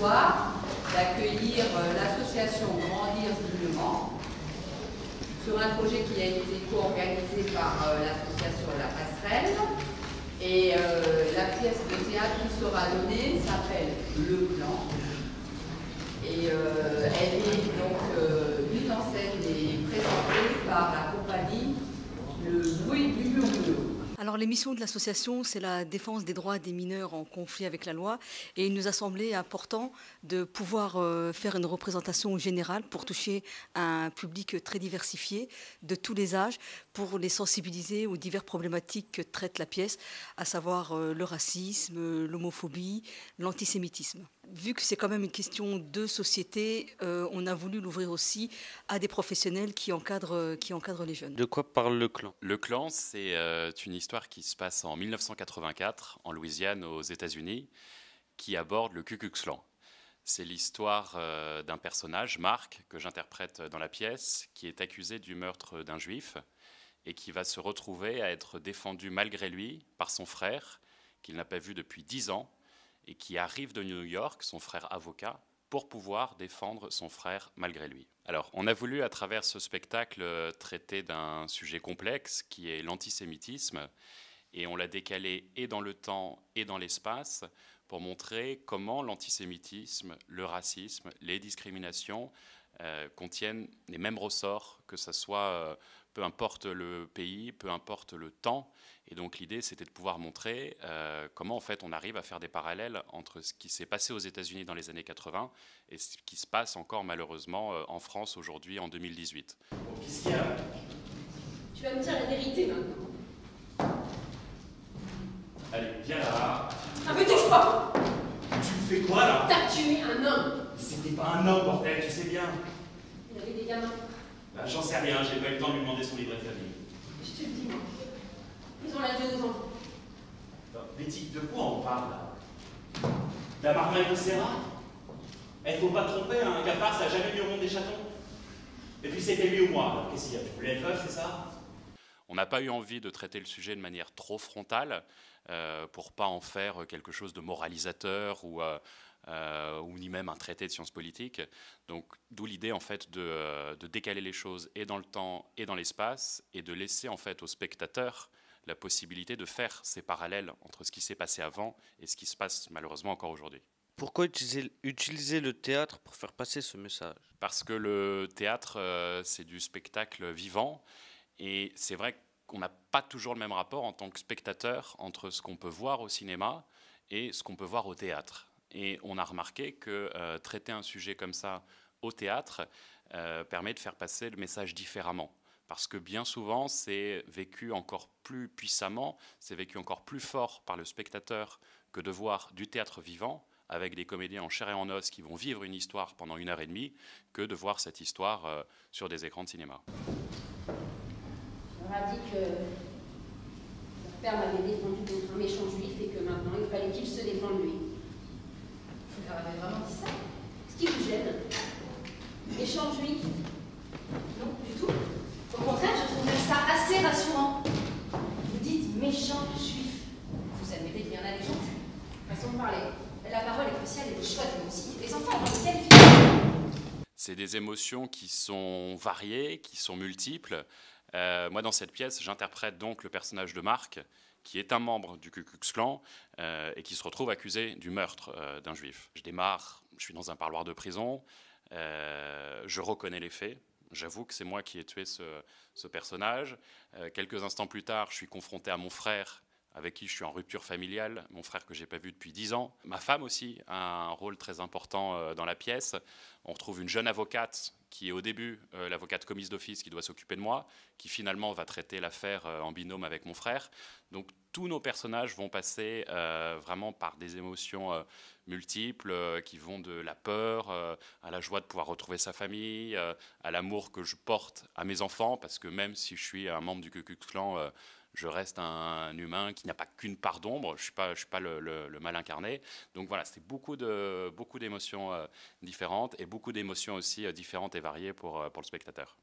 soir d'accueillir l'association Grandir dignement sur un projet qui a été co-organisé par l'association La Passerelle. Et la pièce de théâtre qui sera donnée s'appelle Le Clan. Et elle est donc mise en scène et présentée par la compagnie Le Bruit du Murmure. Alors les missions de l'association, c'est la défense des droits des mineurs en conflit avec la loi. Et il nous a semblé important de pouvoir faire une représentation générale pour toucher un public très diversifié de tous les âges, pour les sensibiliser aux diverses problématiques que traite la pièce, à savoir le racisme, l'homophobie, l'antisémitisme. Vu que c'est quand même une question de société, on a voulu l'ouvrir aussi à des professionnels qui encadrent les jeunes. De quoi parle Le Clan? Le Clan, c'est une histoire qui se passe en 1984, en Louisiane, aux États-Unis, qui aborde le Ku Klux Klan. C'est l'histoire d'un personnage, Marc, que j'interprète dans la pièce, qui est accusé du meurtre d'un juif et qui va se retrouver à être défendu malgré lui par son frère, qu'il n'a pas vu depuis 10 ans, et qui arrive de New York, son frère avocat, pour pouvoir défendre son frère malgré lui. Alors, on a voulu, à travers ce spectacle, traiter d'un sujet complexe qui est l'antisémitisme, et on l'a décalé et dans le temps et dans l'espace pour montrer comment l'antisémitisme, le racisme, les discriminations contiennent les mêmes ressorts, que ce soit peu importe le pays, peu importe le temps. Et donc l'idée, c'était de pouvoir montrer comment en fait on arrive à faire des parallèles entre ce qui s'est passé aux États-Unis dans les années 80 et ce qui se passe encore malheureusement en France aujourd'hui en 2018. Qu'est-ce qu'il y a? Tu vas me dire la vérité maintenant. Allez, viens là. Ah mais touche pas! Tu fais quoi là? T'as tué un homme! C'était pas un homme, bordel, tu sais bien. Il avait des gamins. Bah, j'en sais rien, j'ai pas eu le temps de lui demander son livret de famille. Je te le dis, moi. Ils ont la vie aux enfants. Attends, Betty, de quoi on parle là? La marmaille de Serra? Eh, faut pas te tromper, hein, un cafard ça a jamais mis au monde des chatons. Et puis c'était lui ou moi, alors qu'est-ce qu'il y a? Tu voulais être veuf, c'est ça? On n'a pas eu envie de traiter le sujet de manière trop frontale pour pas en faire quelque chose de moralisateur ou ni même un traité de sciences politiques. Donc, d'où l'idée en fait de décaler les choses et dans le temps et dans l'espace et de laisser en fait aux spectateurs la possibilité de faire ces parallèles entre ce qui s'est passé avant et ce qui se passe malheureusement encore aujourd'hui. Pourquoi utiliser le théâtre pour faire passer ce message? Parce que le théâtre, c'est du spectacle vivant et c'est vrai qu'on n'a pas toujours le même rapport en tant que spectateur entre ce qu'on peut voir au cinéma et ce qu'on peut voir au théâtre. Et on a remarqué que traiter un sujet comme ça au théâtre permet de faire passer le message différemment. Parce que bien souvent, c'est vécu encore plus puissamment, c'est vécu encore plus fort par le spectateur que de voir du théâtre vivant, avec des comédiens en chair et en os qui vont vivre une histoire pendant 1h30, que de voir cette histoire sur des écrans de cinéma. On leur a dit que leur père m'avait défendu contre un méchant juif et que maintenant il fallait qu'il se défende lui. Vous leur avez vraiment dit ça? Ce qui vous gêne? Méchant juif? Non, du tout. Au contraire, je trouverais ça assez rassurant. Vous dites méchant juif. Vous admettez qu'il y en a des gentils. Façon de parler. La parole est cruciale et le choix des mots aussi. Les enfants dans lesquels c'est des émotions qui sont variées, qui sont multiples. Moi, dans cette pièce, j'interprète donc le personnage de Marc, qui est un membre du Ku Klux Klan et qui se retrouve accusé du meurtre d'un juif. Je démarre, je suis dans un parloir de prison, je reconnais les faits. J'avoue que c'est moi qui ai tué ce personnage. Quelques instants plus tard, je suis confronté à mon frère, avec qui je suis en rupture familiale, mon frère que je n'ai pas vu depuis 10 ans. Ma femme aussi a un rôle très important dans la pièce. On retrouve une jeune avocate qui est au début l'avocate commise d'office qui doit s'occuper de moi, qui finalement va traiter l'affaire en binôme avec mon frère. Donc tous nos personnages vont passer vraiment par des émotions multiples qui vont de la peur à la joie de pouvoir retrouver sa famille, à l'amour que je porte à mes enfants, parce que même si je suis un membre du Ku Klux Klan, je reste un humain qui n'a pas qu'une part d'ombre, je ne suis pas le mal incarné. Donc voilà, c'est beaucoup d'émotions différentes et beaucoup d'émotions aussi différentes et variées pour le spectateur.